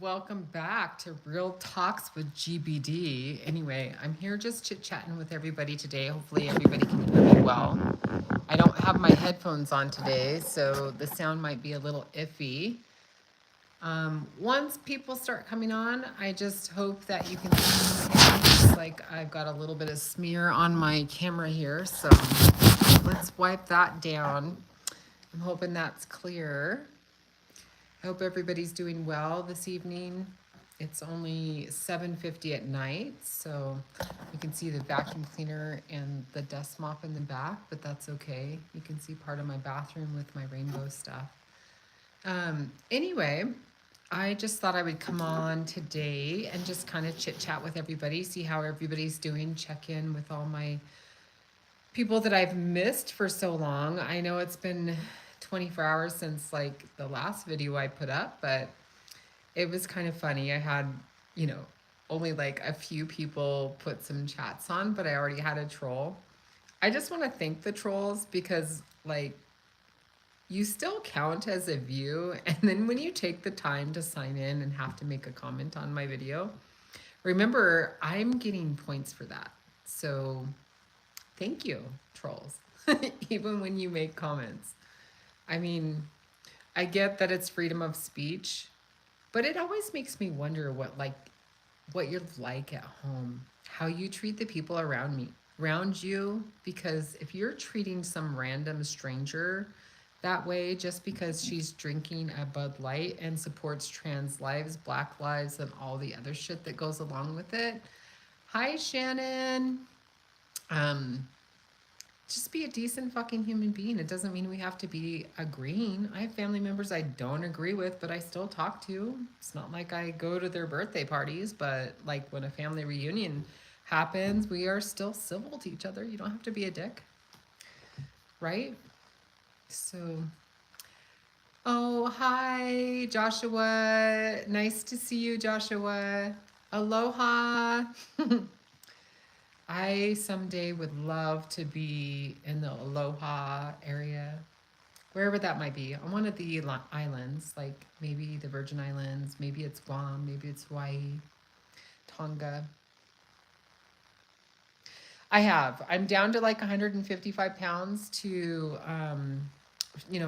Welcome back to Real Talks with GBD. Anyway, I'm here just chit chatting with everybody today. Hopefully, everybody can hear me well. I don't have my headphones on today, so the sound might be a little iffy. Once people start coming on, I just hope that you can see me. Looks like I've got a little bit of smear on my camera here, so let's wipe that down. I'm hoping that's clear. I hope everybody's doing well this evening. It's only 7:50 at night, so you can see the vacuum cleaner and the dust mop in the back, but that's okay. You can see part of my bathroom with my rainbow stuff. Anyway, I just thought I would come on today and just kind of chit chat with everybody, see how everybody's doing, check in with all my people that I've missed for so long. I know it's been 24 hours since like the last video I put up, but it was kind of funny. I had, you know, only like a few people put some chats on, but I already had a troll. I just want to thank the trolls because like you still count as a view, and then when you take the time to sign in and have to make a comment on my video, remember I'm getting points for that. So thank you, trolls. Even when you make comments. I mean, I get that it's freedom of speech, but it always makes me wonder what you're like at home, how you treat the people around you, because if you're treating some random stranger that way just because she's drinking a Bud Light and supports trans lives, black lives, and all the other shit that goes along with it. Hi, Shannon. Um, just be a decent fucking human being. It doesn't mean we have to be agreeing. I have family members I don't agree with, but I still talk to. It's not like I go to their birthday parties, but like when a family reunion happens, we are still civil to each other. You don't have to be a dick, right? So, oh, hi, Joshua. Nice to see you, Joshua. Aloha. I someday would love to be in the Aloha area, wherever that might be, on one of the islands, like maybe the Virgin Islands, maybe it's Guam, maybe it's Hawaii, Tonga. I have. I'm down to like 155 pounds to,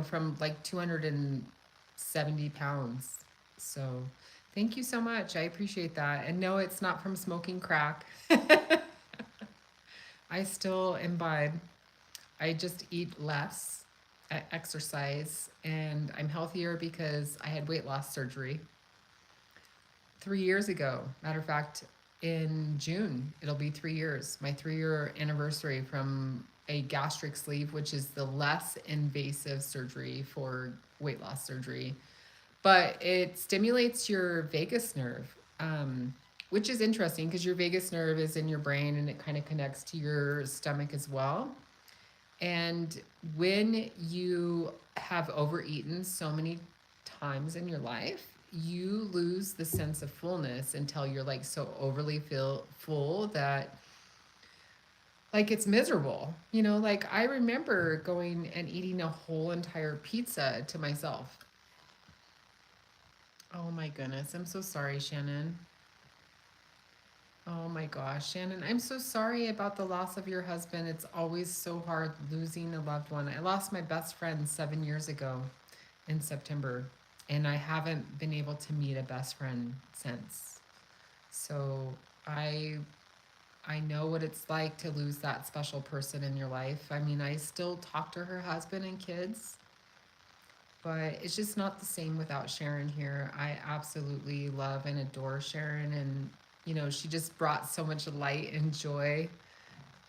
from like 270 pounds. So thank you so much. I appreciate that. And no, it's not from smoking crack. I still imbibe. I just eat less, I exercise, and I'm healthier because I had weight loss surgery 3 years ago. Matter of fact, in June, it'll be 3 years, my 3 year anniversary from a gastric sleeve, which is the less invasive surgery for weight loss surgery. But it stimulates your vagus nerve, which is interesting because your vagus nerve is in your brain and it kind of connects to your stomach as well. And when you have overeaten so many times in your life, you lose the sense of fullness until you're like so overly feel full that like it's miserable. Like I remember going and eating a whole entire pizza to myself. Oh my goodness. I'm so sorry, Shannon. Oh my gosh, Shannon, I'm so sorry about the loss of your husband. It's always so hard losing a loved one. I lost my best friend 7 years ago in September, and I haven't been able to meet a best friend since. So I know what it's like to lose that special person in your life. I mean, I still talk to her husband and kids, but it's just not the same without Sharon here. I absolutely love and adore Sharon, and she just brought so much light and joy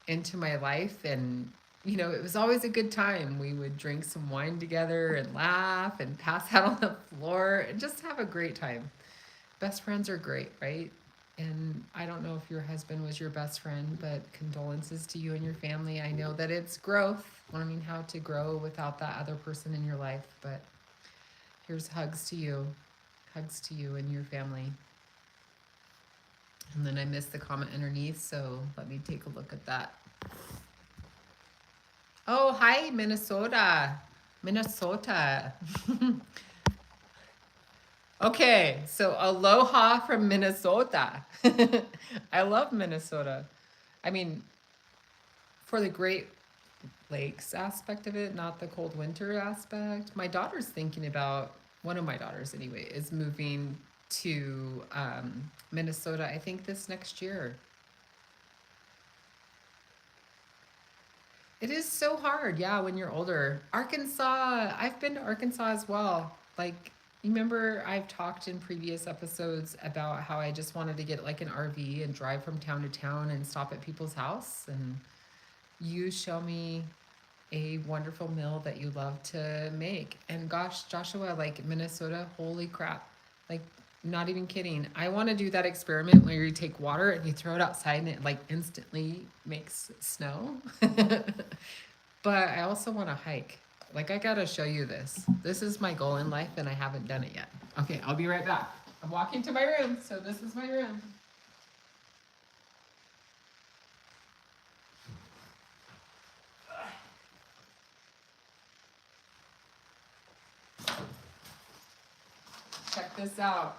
into my life, and it was always a good time. We would drink some wine together and laugh and pass out on the floor and just have a great time. Best friends are great, right? And I don't know if your husband was your best friend, but condolences to you and your family. I know that it's growth, learning how to grow without that other person in your life, but here's hugs to you. Hugs to you and your family. And then I missed the comment underneath, so let me take a look at that. Oh, hi, Minnesota. Minnesota. Okay, so aloha from Minnesota. I love Minnesota. I mean, for the Great Lakes aspect of it, not the cold winter aspect. My daughter's thinking about, one of my daughters anyway, is moving to Minnesota, I think this next year. It is so hard, yeah, when you're older. Arkansas, I've been to Arkansas as well. Like, you remember I've talked in previous episodes about how I just wanted to get like an RV and drive from town to town and stop at people's house. And you show me a wonderful meal that you love to make. And gosh, Joshua, like Minnesota, holy crap. Like, not even kidding. I want to do that experiment where you take water and you throw it outside and it like instantly makes snow. But I also want to hike. Like, I gotta show you this. This is my goal in life and I haven't done it yet. Okay, I'll be right back. I'm walking to my room, so this is my room. Check this out.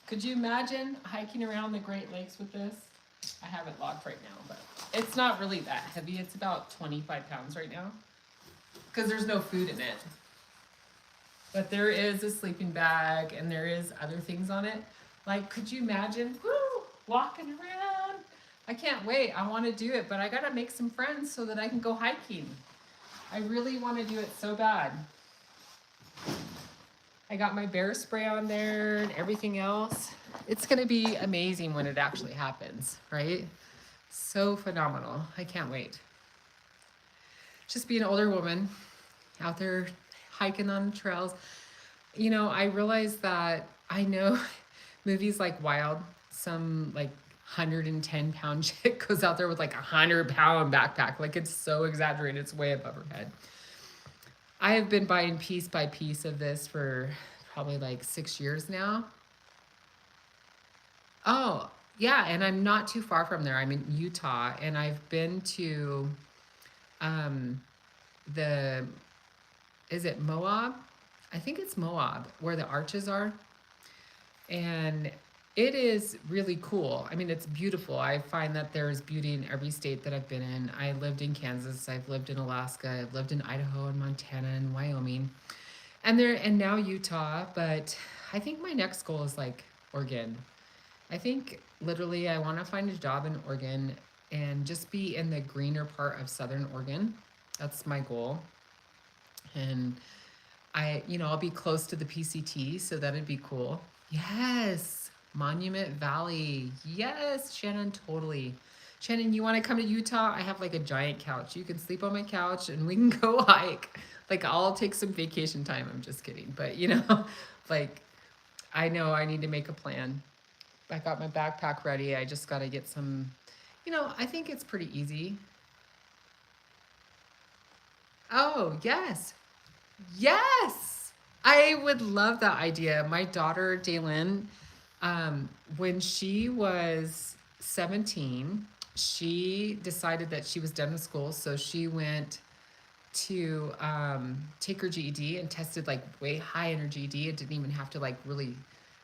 Could you imagine hiking around the Great Lakes with this? I have it locked right now, but it's not really that heavy. It's about 25 pounds right now because there's no food in it. But there is a sleeping bag and there is other things on it. Like, could you imagine, woo, walking around? I can't wait. I want to do it, but I got to make some friends so that I can go hiking. I really want to do it so bad. I got my bear spray on there and everything else. It's going to be amazing when it actually happens, right? So phenomenal. I can't wait. Just be an older woman out there hiking on trails. You know, I realized that I know movies like Wild, some like 110-pound chick goes out there with like a 100-pound backpack. Like, it's so exaggerated. It's way above her head. I have been buying piece by piece of this for probably like 6 years now. Oh, yeah, and I'm not too far from there. I'm in Utah, and I've been to um, the, is it Moab? I think it's Moab, where the arches are. And it is really cool. I mean, it's beautiful. I find that there's beauty in every state that I've been in. I lived in Kansas, I've lived in Alaska, I've lived in Idaho and Montana and Wyoming. And now Utah, but I think my next goal is like Oregon. I think literally I want to find a job in Oregon and just be in the greener part of Southern Oregon. That's my goal. And I'll be close to the PCT, so that'd be cool. Yes, Monument Valley. Yes, Shannon, totally. Shannon, you want to come to Utah? I have like a giant couch. You can sleep on my couch and we can go hike. Like, I'll take some vacation time. I'm just kidding. But, like, I know I need to make a plan. I got my backpack ready. I just got to get some, I think it's pretty easy. Oh, yes. Yes, I would love that idea. My daughter, Daylin, when she was 17, she decided that she was done with school. So she went to take her GED and tested like way high in her GED. It didn't even have to like really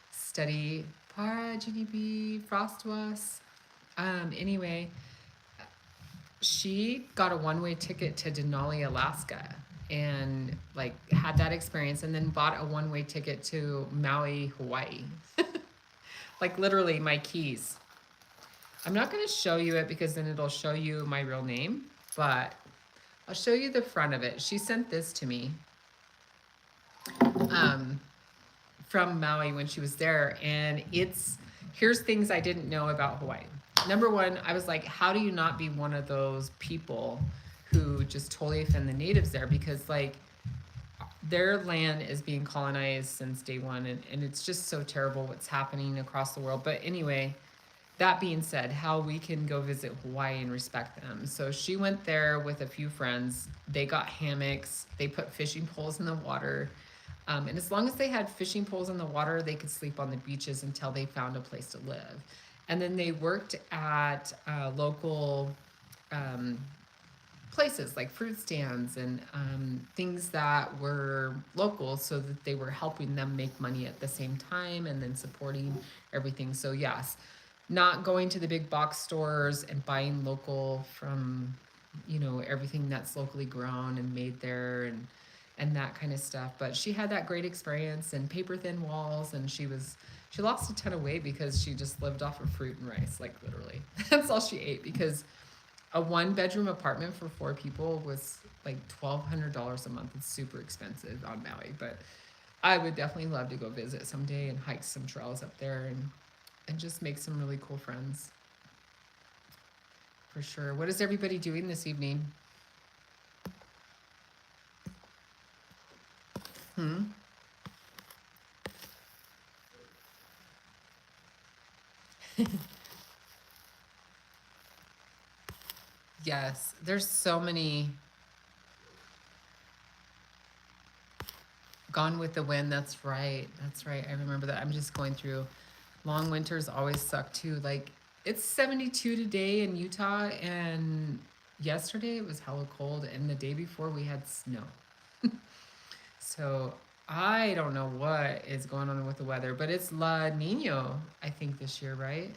study para, GDB, Frostwas. Anyway, she got a one-way ticket to Denali, Alaska, and like had that experience, and then bought a one-way ticket to Maui, Hawaii. Like, literally my keys. I'm not going to show you it because then it'll show you my real name, but I'll show you the front of it. She sent this to me from Maui when she was there, and here's things I didn't know about Hawaii. Number one, I was like, how do you not be one of those people who just totally offend the natives there? Because like, their land is being colonized since day one, and it's just so terrible what's happening across the world. But anyway, that being said, how we can go visit Hawaii and respect them. So she went there with a few friends. They got hammocks. They put fishing poles in the water. And as long as they had fishing poles in the water, they could sleep on the beaches until they found a place to live. And then they worked at local places like fruit stands and things that were local so that they were helping them make money at the same time and then supporting everything. So, yes, not going to the big box stores and buying local from, everything that's locally grown and made there and that kind of stuff. But she had that great experience and paper thin walls, and she lost a ton of weight because she just lived off of fruit and rice, like literally. That's all she ate because a one bedroom apartment for four people was like $1,200 a month. It's super expensive on Maui, but I would definitely love to go visit someday and hike some trails up there and just make some really cool friends for sure. What is everybody doing this evening? Hmm. Yes, there's so many. Gone with the Wind. That's right. That's right. I remember that. I'm just going through. Long winters always suck too. Like it's 72 today in Utah, and yesterday it was hella cold, and the day before we had snow. So I don't know what is going on with the weather, but it's La Nino, I think, this year, right?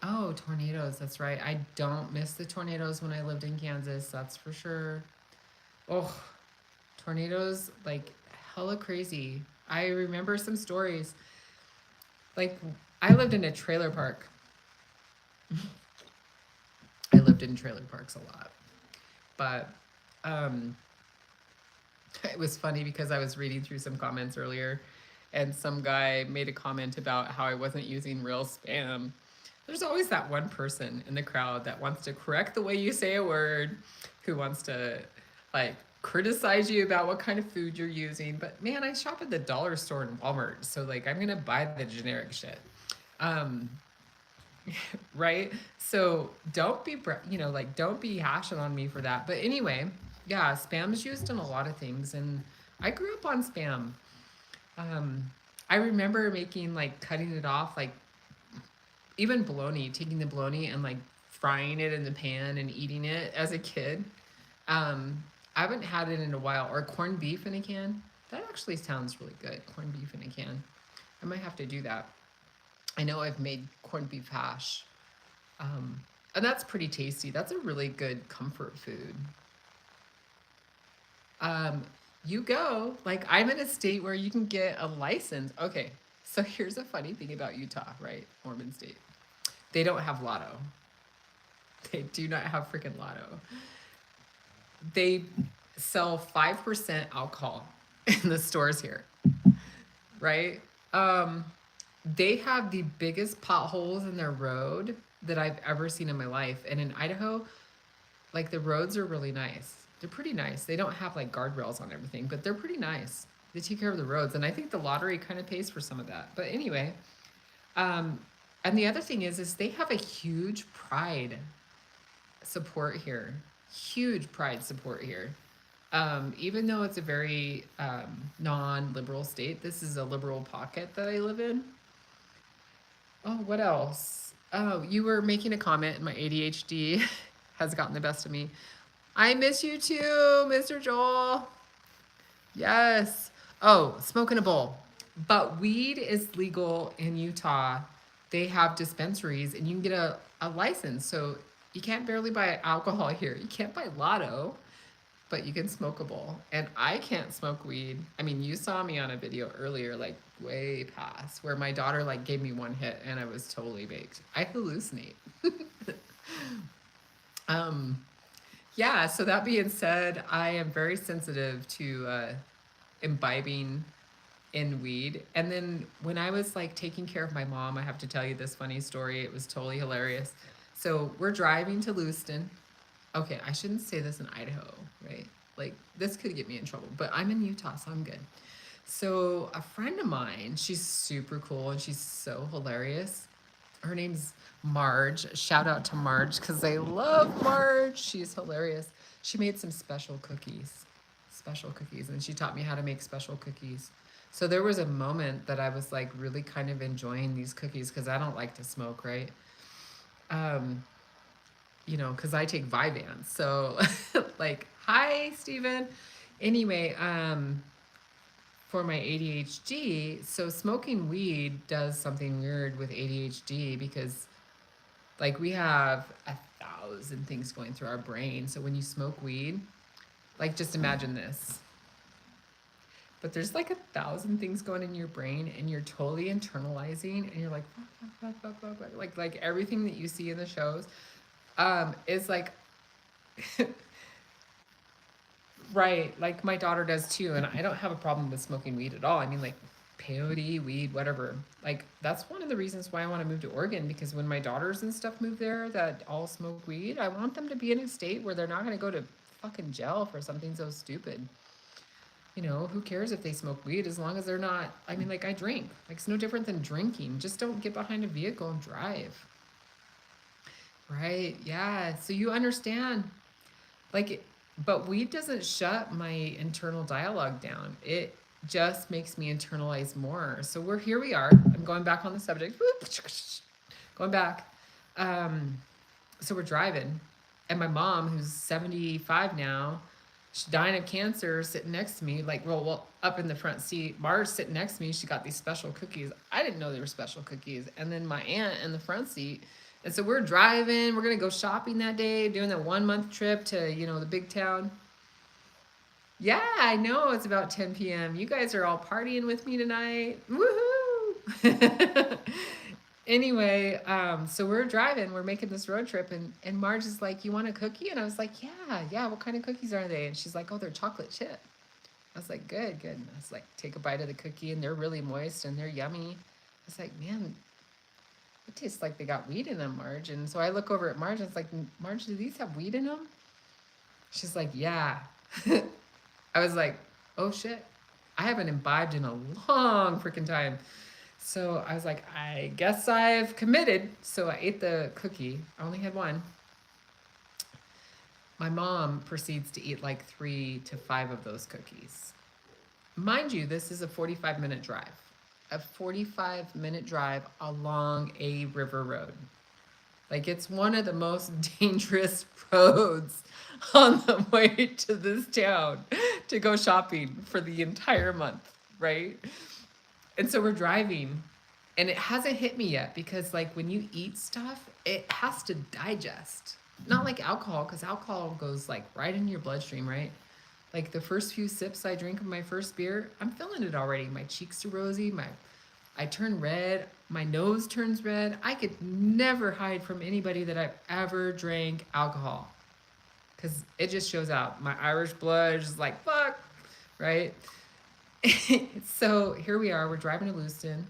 Oh, tornadoes. That's right. I don't miss the tornadoes when I lived in Kansas. That's for sure. Oh, tornadoes, like hella crazy. I remember some stories. Like, I lived in a trailer park. I lived in trailer parks a lot. But um, it was funny because I was reading through some comments earlier and some guy made a comment about how I wasn't using real spam. There's always that one person in the crowd that wants to correct the way you say a word, who wants to like criticize you about what kind of food you're using. But man, I shop at the dollar store and Walmart, so like I'm gonna buy the generic shit. Um, right? So don't be, like don't be hashing on me for that. But anyway, yeah, spam is used in a lot of things, and I grew up on spam. Um, I remember making like cutting it off, like even bologna, taking the bologna and like frying it in the pan and eating it as a kid. Um, I haven't had it in a while. Or corned beef in a can. That actually sounds really good. Corned beef in a can. I might have to do that. I know I've made corned beef hash. Um, and that's pretty tasty. That's a really good comfort food. Um, you go. Like, I'm in a state where you can get a license. Okay, so here's a funny thing about Utah, right? Mormon state. They don't have lotto. They do not have freaking lotto. They sell 5% alcohol in the stores here, right? Um, they have the biggest potholes in their road that I've ever seen in my life. And in Idaho, like the roads are really nice. They're pretty nice. They don't have like guardrails on everything, but they're pretty nice. They take care of the roads, and I think the lottery kind of pays for some of that. But anyway, um, and the other thing is they have a huge pride support here, huge pride support here. Even though it's a very non-liberal state, this is a liberal pocket that I live in. Oh, what else? Oh, you were making a comment, and my ADHD has gotten the best of me. I miss you too, Mr. Joel. Yes. Oh, smoke in a bowl. But weed is legal in Utah. They have dispensaries and you can get a license. So you can't barely buy alcohol here. You can't buy lotto, but you can smoke a bowl. And I can't smoke weed. I mean, you saw me on a video earlier, like way past, where my daughter like gave me one hit and I was totally baked. I hallucinate. um, yeah, so that being said, I am very sensitive to imbibing in weed. And then when I was like taking care of my mom, I have to tell you this funny story. It was totally hilarious. So we're driving to Lewiston. Okay, I shouldn't say this in Idaho, right? Like this could get me in trouble, but I'm in Utah, so I'm good. So a friend of mine, she's super cool and she's so hilarious. Her name's Marge. Shout out to Marge because I love Marge. She's hilarious. She made some special cookies, and she taught me how to make special cookies. So there was a moment that I was like really kind of enjoying these cookies because I don't like to smoke, right? Um, because I take Vyvanse. So, like, hi, Steven. Anyway, for my ADHD, so smoking weed does something weird with ADHD because, like, we have 1,000 things going through our brain. So when you smoke weed, like, just imagine this. But there's like 1,000 things going in your brain, and you're totally internalizing, and you're like, fuck, fuck, fuck, fuck, fuck. Like everything that you see in the shows, is like, right, like my daughter does too, and I don't have a problem with smoking weed at all. I mean, like peyote, weed, whatever. Like that's one of the reasons why I want to move to Oregon, because when my daughters and stuff move there that all smoke weed, I want them to be in a state where they're not going to go to fucking jail for something so stupid. Who cares if they smoke weed as long as they're not. I mean, like I drink. Like it's no different than drinking. Just don't get behind a vehicle and drive. Right? Yeah. So you understand. Like, but weed doesn't shut my internal dialogue down. It just makes me internalize more. So we are. I'm going back on the subject. Going back. Um, so we're driving, and my mom, who's 75 now, she's dying of cancer, sitting next to me, like, well, up in the front seat. Marge sitting next to me. She got these special cookies. I didn't know they were special cookies. And then my aunt in the front seat. And so we're driving. We're gonna go shopping that day, doing that 1 month trip to the big town. Yeah, I know it's about 10 p.m. You guys are all partying with me tonight. Woohoo! Anyway, so we're driving, we're making this road trip, and Marge is like, "You want a cookie?" And I was like, "Yeah. What kind of cookies are they?" And she's like, "Oh, they're chocolate chip." I was like, "Good, good." And I was like, take a bite of the cookie, and they're really moist and they're yummy. I was like, "Man, it tastes like they got weed in them, Marge." And so I look over at Marge and it's like, "Marge, do these have weed in them?" She's like, "Yeah." I was like, "Oh shit. I haven't imbibed in a long freaking time." So I was like, "I guess I've committed." So I ate the cookie. I only had one. My mom proceeds to eat like 3 to 5 of those cookies. Mind you, this is a 45-minute drive. A 45-minute drive along a river road. Like it's one of the most dangerous roads on the way to this town to go shopping for the entire month, right? And so we're driving, and it hasn't hit me yet because like when you eat stuff, it has to digest. Not like alcohol, because alcohol goes like right in your bloodstream, right? Like the first few sips I drink of my first beer, I'm feeling it already. My cheeks are rosy, I turn red, my nose turns red. I could never hide from anybody that I've ever drank alcohol, because it just shows out. My Irish blood is like, fuck, right? So here we are, we're driving to Lewiston.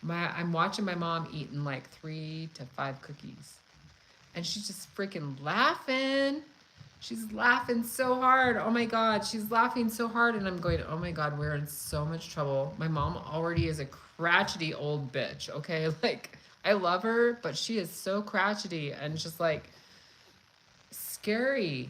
I'm watching my mom eating like 3 to 5 cookies. And she's just freaking laughing. She's laughing so hard. Oh my God, she's laughing so hard. And I'm going, oh my God, we're in so much trouble. My mom already is a crotchety old bitch, okay? Like, I love her, but she is so crotchety and just like scary.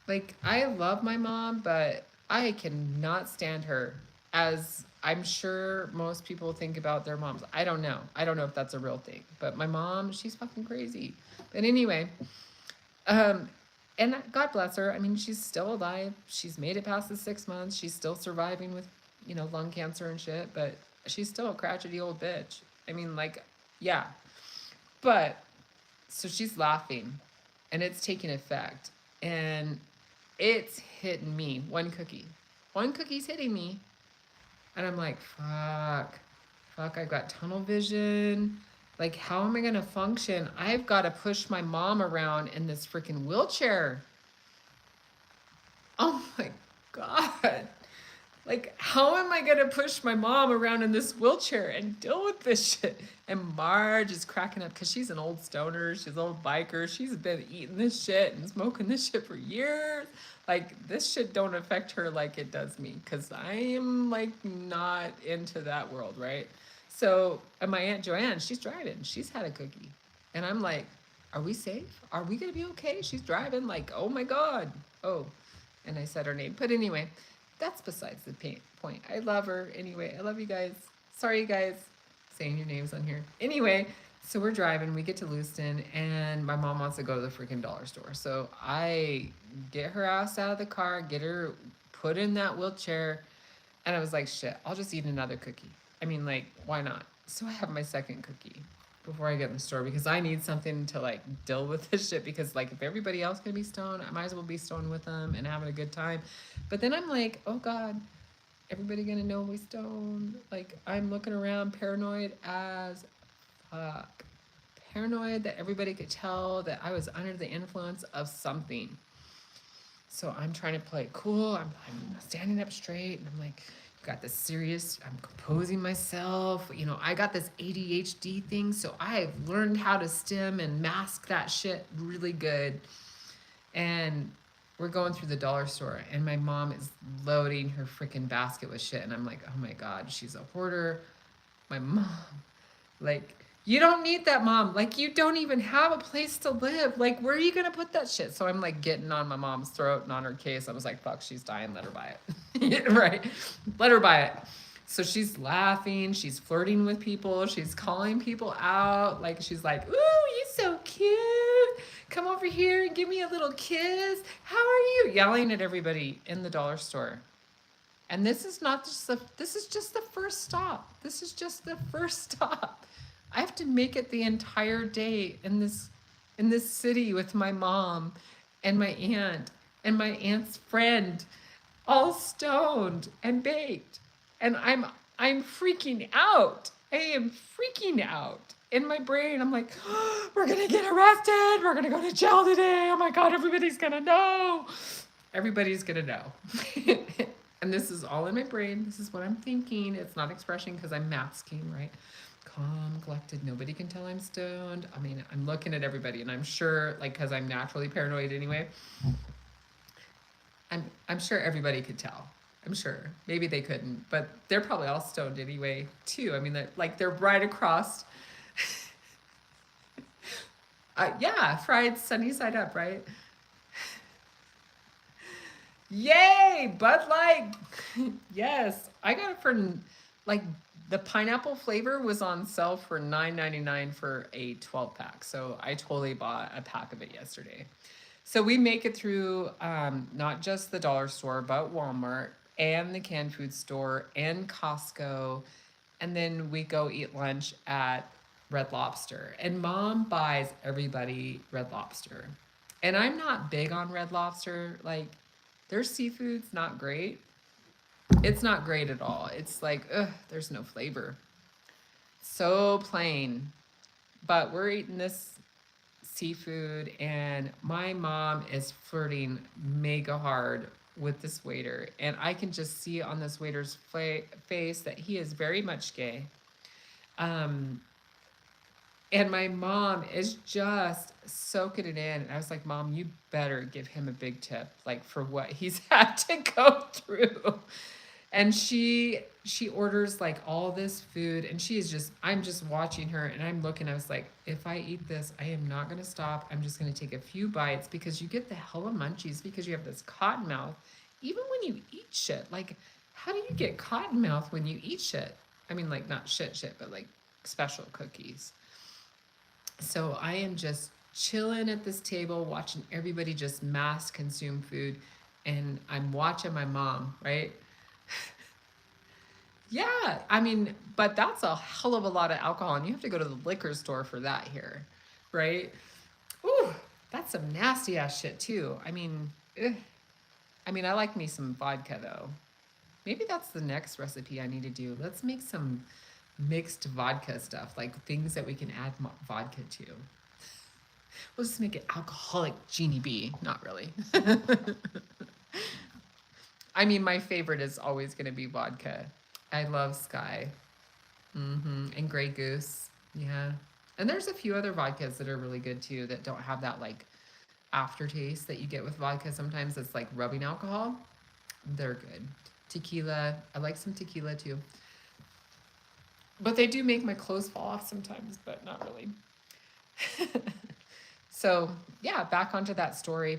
Like, I love my mom, but I cannot stand her, as I'm sure most people think about their moms. I don't know. I don't know if that's a real thing. But my mom, she's fucking crazy. But anyway, um, and God bless her. I mean, she's still alive. She's made it past the 6 months. She's still surviving with, lung cancer and shit. But she's still a crotchety old bitch. I mean, like, yeah. But so she's laughing, and it's taking effect, and it's hitting me. One cookie's hitting me, and I'm like, fuck, I've got tunnel vision. Like, how am I gonna function? I've got to push my mom around in this freaking wheelchair. Oh my God. Like, how am I gonna push my mom around in this wheelchair and deal with this shit? And Marge is cracking up because she's an old stoner. She's an old biker. She's been eating this shit and smoking this shit for years. Like, this shit don't affect her like it does me, because I am like not into that world, right? So, and my Aunt Joanne, she's driving. She's had a cookie. And I'm like, are we safe? Are we gonna be okay? She's driving, like, oh my God. Oh, and I said her name. But anyway, that's besides the point. I love her anyway. I love you guys. Sorry, you guys, saying your names on here. Anyway, So we're driving, we get to Lewiston, and my mom wants to go to the freaking dollar store. So I get her ass out of the car, get her put in that wheelchair, and I was like, shit, I'll just eat another cookie. I mean, like, why not? So I have my second cookie before I get in the store because I need something to like deal with this shit because like if everybody else can be stoned, I might as well be stoned with them and having a good time. But then I'm like, oh God, everybody gonna know we stoned. Like I'm looking around paranoid as fuck. Paranoid that everybody could tell that I was under the influence of something. So I'm trying to play it cool. I'm standing up straight and I'm like, you got this serious, I'm composing myself. You know, I got this ADHD thing. So I've learned how to stim and mask that shit really good. And we're going through the dollar store and my mom is loading her freaking basket with shit. And I'm like, oh my God, she's a hoarder. My mom, like, you don't need that, mom. Like, you don't even have a place to live. Like, where are you gonna put that shit? So I'm like getting on my mom's throat and on her case. I was like, fuck, she's dying. Let her buy it. Right? Let her buy it. So she's laughing. She's flirting with people. She's calling people out. Like, she's like, ooh, you so cute. Come over here and give me a little kiss. How are you? Yelling at everybody in the dollar store. And this is not just this is just the first stop. This is just the first stop. I have to make it the entire day in this city with my mom and my aunt's friend, all stoned and baked. And I'm freaking out. I am freaking out. In my brain, I'm like, oh, we're gonna get arrested. We're gonna go to jail today. Oh my God, everybody's gonna know. Everybody's gonna know. And this is all in my brain. This is what I'm thinking. It's not expression because I'm masking, right? Calm, collected. Nobody can tell I'm stoned. I mean, I'm looking at everybody, and I'm sure, like, because I'm naturally paranoid anyway. I'm sure everybody could tell. I'm sure. Maybe they couldn't, but they're probably all stoned anyway, too. I mean, they're right across. Yeah, fried sunny side up, right? Yay, Bud Light. Yes, I got it for like the pineapple flavor was on sale for $9.99 for a 12 pack. So I totally bought a pack of it yesterday. So we make it through not just the dollar store, but Walmart and the canned food store and Costco. And then we go eat lunch at Red Lobster. And mom buys everybody Red Lobster. And I'm not big on Red Lobster. Like, their seafood's not great. It's not great at all. It's like, ugh, there's no flavor. So plain. But we're eating this seafood, and my mom is flirting mega hard with this waiter. And I can just see on this waiter's face that he is very much gay. And my mom is just soaking it in. And I was like, Mom, you better give him a big tip, like for what he's had to go through. And she orders like all this food, and I'm just watching her and I'm looking. I was like, if I eat this, I am not gonna stop. I'm just gonna take a few bites because you get the hella munchies because you have this cotton mouth. Even when you eat shit, like how do you get cotton mouth when you eat shit? I mean, like not shit, but like special cookies. So I am just chilling at this table, watching everybody just mass consume food. And I'm watching my mom, right? Yeah, I mean, but that's a hell of a lot of alcohol. And you have to go to the liquor store for that here, right? Ooh, that's some nasty ass shit too. I mean, ugh. I mean, I like me some vodka though. Maybe that's the next recipe I need to do. Let's make some mixed vodka stuff, like things that we can add vodka to. We'll just make it alcoholic Genie B. Not really. I mean, my favorite is always going to be vodka. I love Sky. And Grey Goose. Yeah. And there's a few other vodkas that are really good too that don't have that like aftertaste that you get with vodka. Sometimes it's like rubbing alcohol. They're good. Tequila. I like some tequila too. But they do make my clothes fall off sometimes, but not really. So, yeah, back onto that story.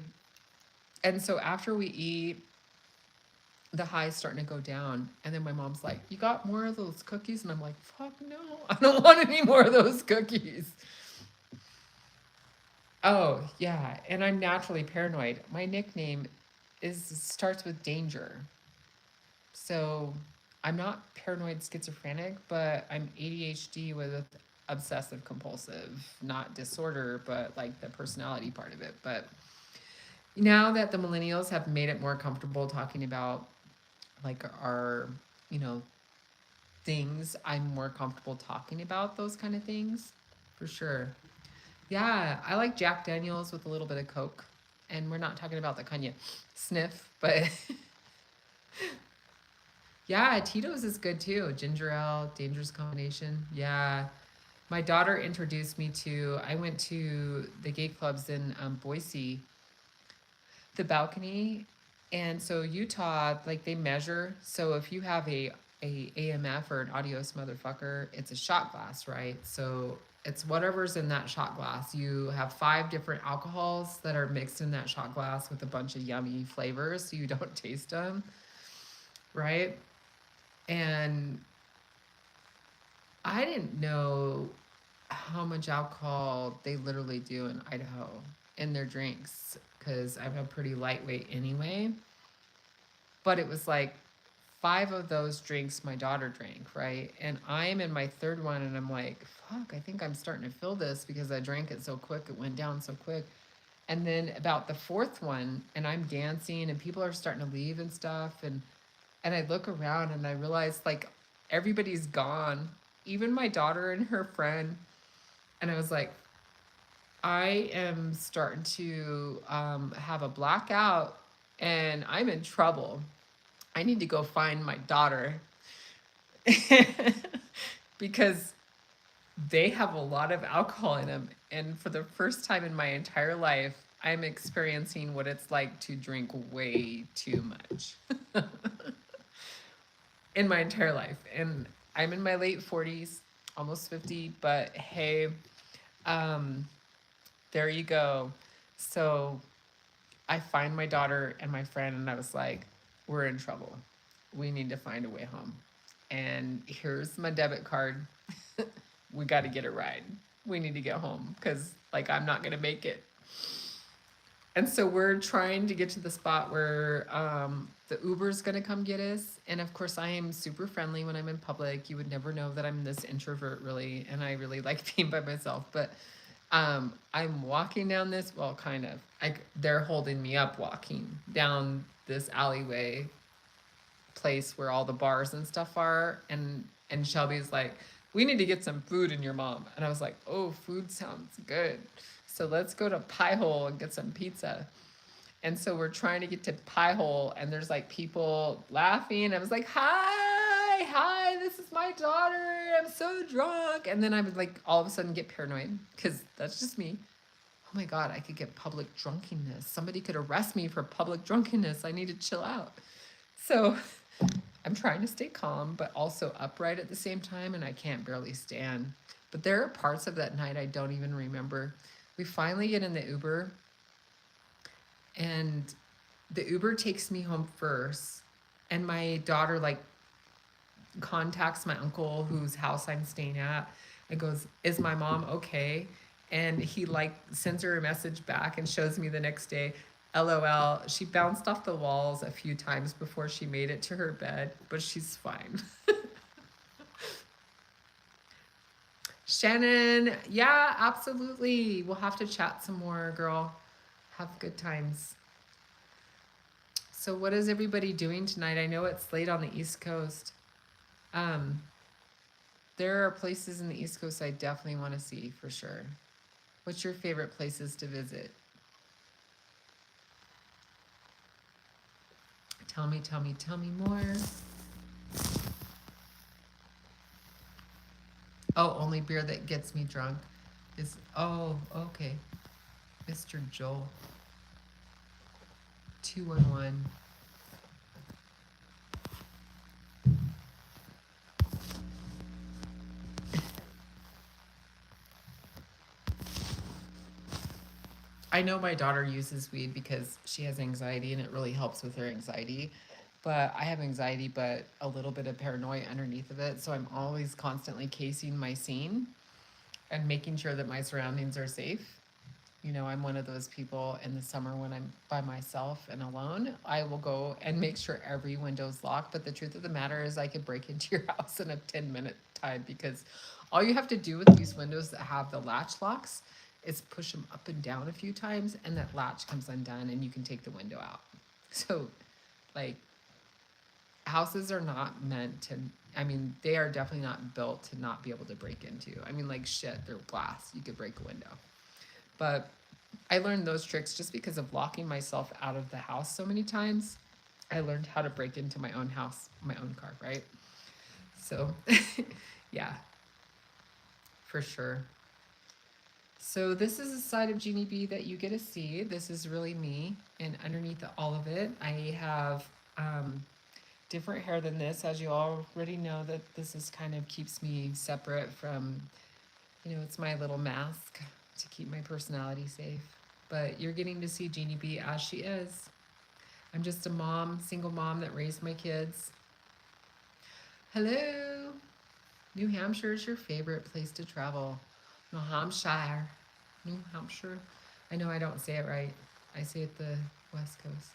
And so after we eat, the high's starting to go down. And then my mom's like, "You got more of those cookies?" And I'm like, "Fuck no, I don't want any more of those cookies." Oh, yeah. And I'm naturally paranoid. My nickname is starts with danger. So I'm not paranoid schizophrenic, but I'm ADHD with obsessive compulsive, not disorder, but like the personality part of it. But now that the millennials have made it more comfortable talking about like our, you know, things, I'm more comfortable talking about those kind of things for sure. Yeah, I like Jack Daniels with a little bit of Coke. And we're not talking about the kind you sniff, but yeah, Tito's is good too. Ginger ale, dangerous combination. Yeah. My daughter introduced me to, I went to the gay clubs in Boise, the balcony. And so Utah, like they measure. So if you have a AMF or an adios motherfucker, it's a shot glass, right? So it's whatever's in that shot glass. You have 5 different alcohols that are mixed in that shot glass with a bunch of yummy flavors so you don't taste them, right? And I didn't know how much alcohol they literally do in Idaho in their drinks because I'm a pretty lightweight anyway. But it was like 5 of those drinks my daughter drank, right? And I'm in my third one and I'm like, fuck, I think I'm starting to feel this because I drank it so quick. It went down so quick. And then about the fourth one, and I'm dancing and people are starting to leave and stuff. And I look around and I realize like everybody's gone, even my daughter and her friend. And I was like, I am starting to have a blackout and I'm in trouble. I need to go find my daughter because they have a lot of alcohol in them. And for the first time in my entire life, I'm experiencing what it's like to drink way too much in my entire life. And I'm in my late 40s, almost 50, but hey, um, there you go. So I find my daughter and my friend, and I was like, we're in trouble. We need to find a way home. And here's my debit card. We got to get a ride. We need to get home because, like, I'm not going to make it. And so we're trying to get to the spot where the Uber's going to come get us. And of course, I am super friendly when I'm in public. You would never know that I'm this introvert, really. And I really like being by myself. But I'm walking down this, well, kind of. They're holding me up walking down this alleyway place where all the bars and stuff are. And Shelby's like, we need to get some food in your mom. And I was like, oh, food sounds good. So let's go to Pie Hole and get some pizza. And so we're trying to get to Pie Hole, and there's like people laughing. I was like, hi, this is my daughter. I'm so drunk. And then I would like all of a sudden get paranoid because that's just me. Oh my God, I could get public drunkenness. Somebody could arrest me for public drunkenness. I need to chill out. So I'm trying to stay calm, but also upright at the same time, and I can't barely stand. But there are parts of that night I don't even remember. We finally get in the Uber, and the Uber takes me home first, and my daughter like contacts my uncle whose house I'm staying at and goes, "Is my mom okay?" And he like sends her a message back and shows me the next day, LOL, she bounced off the walls a few times before she made it to her bed, but she's fine. Shannon, yeah, absolutely. We'll have to chat some more, girl. Have good times. So what is everybody doing tonight? I know it's late on the East Coast. Um, there are places in the East Coast I definitely want to see for sure. What's your favorite places to visit? Tell me more. Oh, only beer that gets me drunk is, oh, okay. Mr. Joel. 211. I know my daughter uses weed because she has anxiety and it really helps with her anxiety. but I have anxiety, but a little bit of paranoia underneath of it. So I'm always constantly casing my scene and making sure that my surroundings are safe. You know, I'm one of those people in the summer when I'm by myself and alone, I will go and make sure every window's locked. But the truth of the matter is, I could break into your house in a 10-minute time because all you have to do with these windows that have the latch locks is push them up and down a few times, and that latch comes undone, and you can take the window out. So, like, houses are not meant to, I mean, they are definitely not built to not be able to break into. I mean, like, shit, they're glass. You could break a window. But I learned those tricks just because of locking myself out of the house so many times. I learned how to break into my own house, my own car, right? So, yeah, for sure. So this is a side of Jeannie B that you get to see. This is really me, and underneath all of it, I have different hair than this, as you already know that this is kind of keeps me separate from, you know, it's my little mask to keep my personality safe. But you're getting to see Jeannie B as she is. I'm just a mom, single mom that raised my kids. Hello. New Hampshire is your favorite place to travel. New Hampshire. New Hampshire. I know I don't say it right. I say it the West Coast.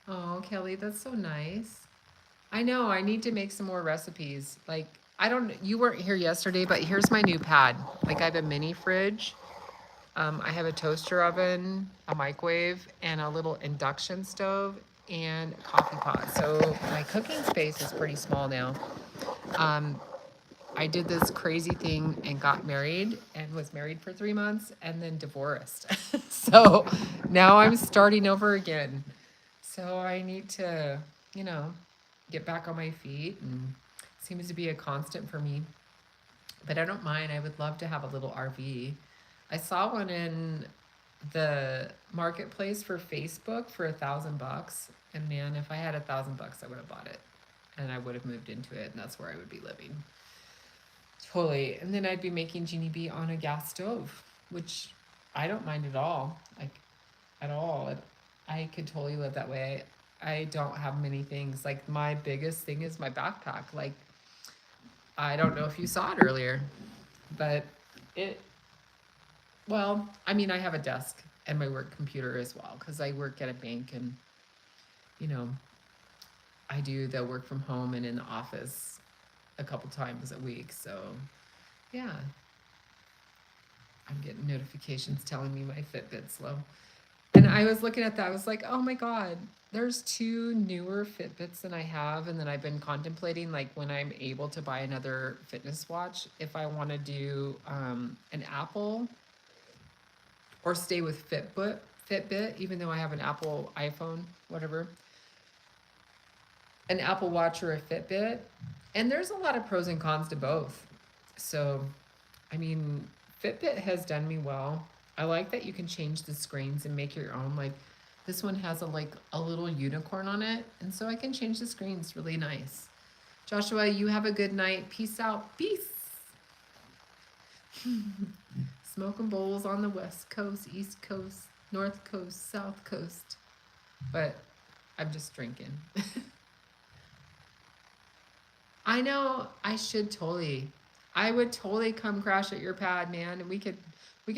Oh, Kelly, that's so nice. I know, I need to make some more recipes. Like, I don't, you weren't here yesterday, but here's my new pad. Like, I have a mini fridge. I have a toaster oven, a microwave, and a little induction stove and a coffee pot. So my cooking space is pretty small now. Um, I did this crazy thing and got married and was married for 3 months and then divorced. So now I'm starting over again. So I need to, you know, get back on my feet, and it seems to be a constant for me. But I don't mind. I would love to have a little RV. I saw one in the marketplace for Facebook for $1,000. And man, if I had $1,000, I would have bought it. And I would have moved into it, and that's where I would be living. Totally. And then I'd be making Jeannie B on a gas stove, which I don't mind at all. Like, at all. I could totally live that way. I don't have many things. Like, my biggest thing is my backpack. Like, I don't know if you saw it earlier, but it, well, I mean, I have a desk and my work computer as well because I work at a bank, and, you know, I do the work from home and in the office a couple times a week. So, yeah, I'm getting notifications telling me my Fitbit's slow. And I was looking at that, I was like, oh my God, there's two newer Fitbits than I have. And then I've been contemplating, like, when I'm able to buy another fitness watch, if I want to do an Apple or stay with Fitbit, even though I have an Apple iPhone, whatever, an Apple Watch or a Fitbit. And there's a lot of pros and cons to both. So, I mean, Fitbit has done me well. I like that you can change the screens and make your own. Like, this one has a little unicorn on it, and so I can change the screens. Really nice. Joshua, you have a good night. Peace out. Peace. Smoking bowls on the West Coast, East Coast, North Coast, South Coast. But I'm just drinking. I know I should totally. I would totally come crash at your pad, man, and we could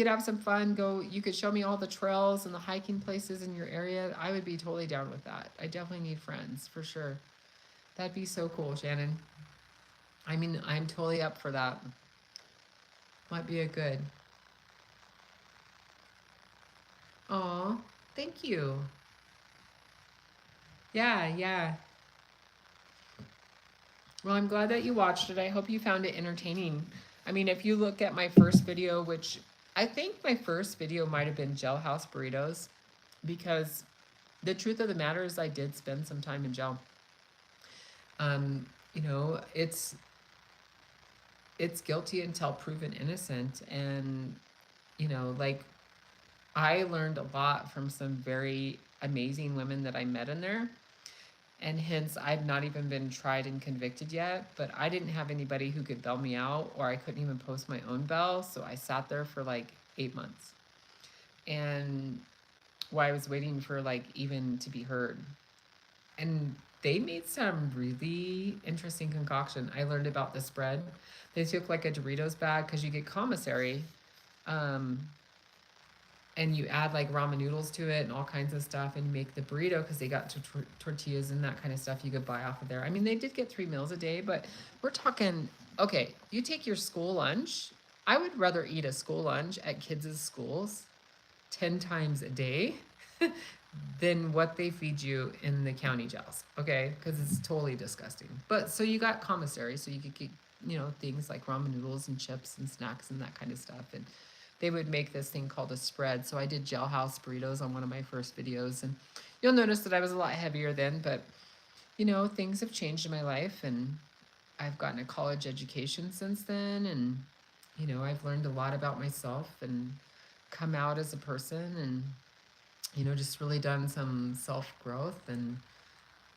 have some fun. Go, you could show me all the trails and the hiking places in your area. I would be totally down with that. I definitely need friends for sure. That'd be so cool, Shannon. I mean, I'm totally up for that. Might be a good. Aw, thank you. Yeah, yeah. Well, I'm glad that you watched it. I hope you found it entertaining. I mean, if you look at my first video, which I think my first video might have been jailhouse burritos, because the truth of the matter is I did spend some time in jail. You know, it's guilty until proven innocent. And, you know, like, I learned a lot from some very amazing women that I met in there. And hence, I've not even been tried and convicted yet, but I didn't have anybody who could bail me out, or I couldn't even post my own bail. So I sat there for like 8 months. And while I was waiting for, like, even to be heard. And they made some really interesting concoction. I learned about the spread. They took like a Doritos bag because you get commissary, um, and you add like ramen noodles to it and all kinds of stuff, and you make the burrito because they got tortillas and that kind of stuff you could buy off of there. I mean, they did get 3 meals a day, but we're talking, okay, you take your school lunch. I would rather eat a school lunch at kids' schools 10 times a day than what they feed you in the county jails, okay? Because it's totally disgusting. But so you got commissary, so you could get, things like ramen noodles and chips and snacks and that kind of stuff. And they would make this thing called a spread. So I did jailhouse burritos on one of my first videos. And you'll notice that I was a lot heavier then, but, things have changed in my life. And I've gotten a college education since then. And, I've learned a lot about myself and come out as a person and, just really done some self growth. And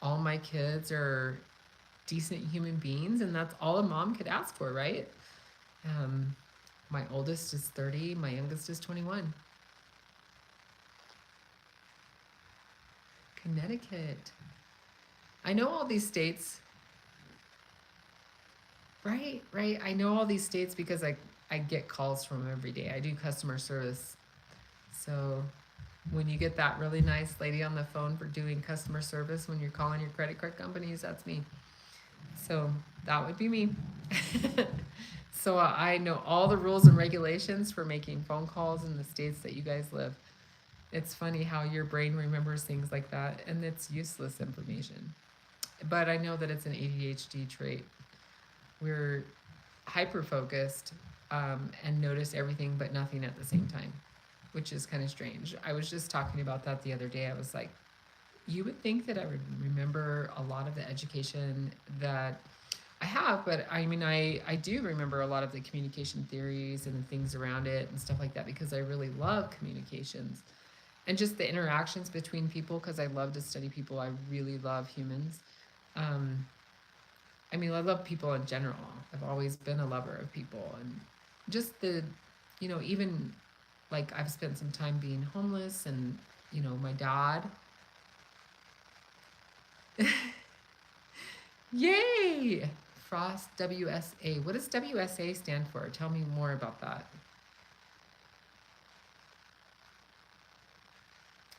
all my kids are decent human beings. And that's all a mom could ask for, right? My oldest is 30, my youngest is 21. Connecticut. I know all these states. Right, right. I know all these states because I get calls from them every day. I do customer service. So when you get that really nice lady on the phone for doing customer service when you're calling your credit card companies, that's me. So that would be me. So I know all the rules and regulations for making phone calls in the states that you guys live. It's funny how your brain remembers things like that, and it's useless information. But I know that it's an ADHD trait. We're hyper focused, and notice everything but nothing at the same time, which is kind of strange. I was just talking about that the other day. I was like, you would think that I would remember a lot of the education that I have, but I mean, I do remember a lot of the communication theories and the things around it and stuff like that because I really love communications and just the interactions between people because I love to study people. I really love humans. Um, I mean, I love people in general. I've always been a lover of people and just even like I've spent some time being homeless and, my dad. Yay! Frost WSA. What does WSA stand for? Tell me more about that.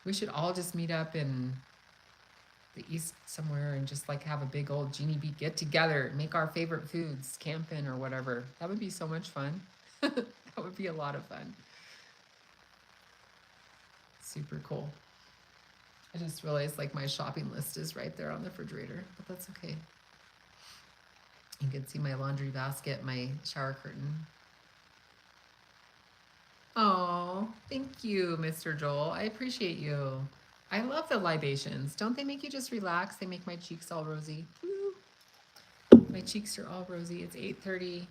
We should all just meet up in the east somewhere and just like have a big old Genie Bee get together, make our favorite foods, camping or whatever. That would be so much fun. That would be a lot of fun. Super cool. I just realized like my shopping list is right there on the refrigerator, but that's okay. You can see my laundry basket, my shower curtain. Oh, thank you, Mr. Joel. I appreciate you. I love the libations. Don't they make you just relax? They make my cheeks all rosy. Woo. My cheeks are all rosy. It's 8:30.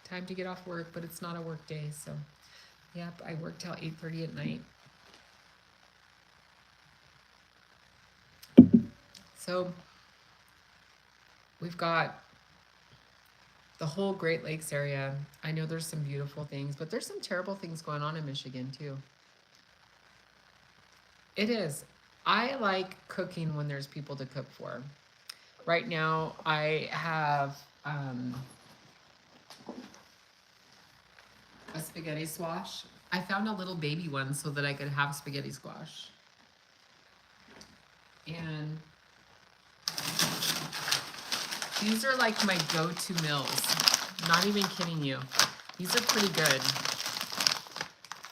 Time to get off work, but it's not a work day, so yep, I work till 8:30 at night. So we've got the whole Great Lakes area. I know there's some beautiful things, but there's some terrible things going on in Michigan too. It is. I like cooking when there's people to cook for. Right now, I have a spaghetti squash. I found a little baby one so that I could have spaghetti squash. And these are like my go-to meals. Not even kidding you. These are pretty good.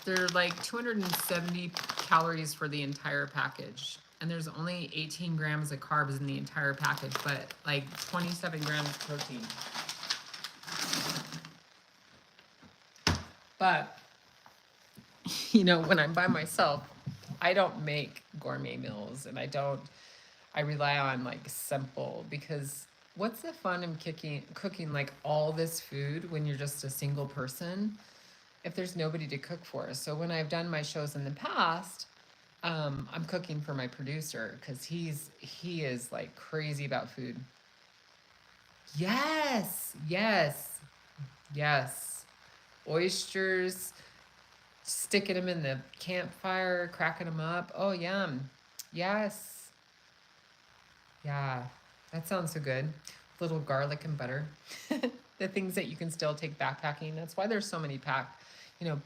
They're like 270 calories for the entire package. And there's only 18 grams of carbs in the entire package, but like 27 grams of protein. But, when I'm by myself, I don't make gourmet meals and I rely on like simple because what's the fun in cooking like all this food when you're just a single person if there's nobody to cook for? So when I've done my shows in the past, I'm cooking for my producer because he is like crazy about food. Yes, yes, yes. Oysters, sticking them in the campfire, cracking them up. Oh, yum. Yes. Yeah. That sounds so good. Little garlic and butter. The things that you can still take backpacking. That's why there's so many you know,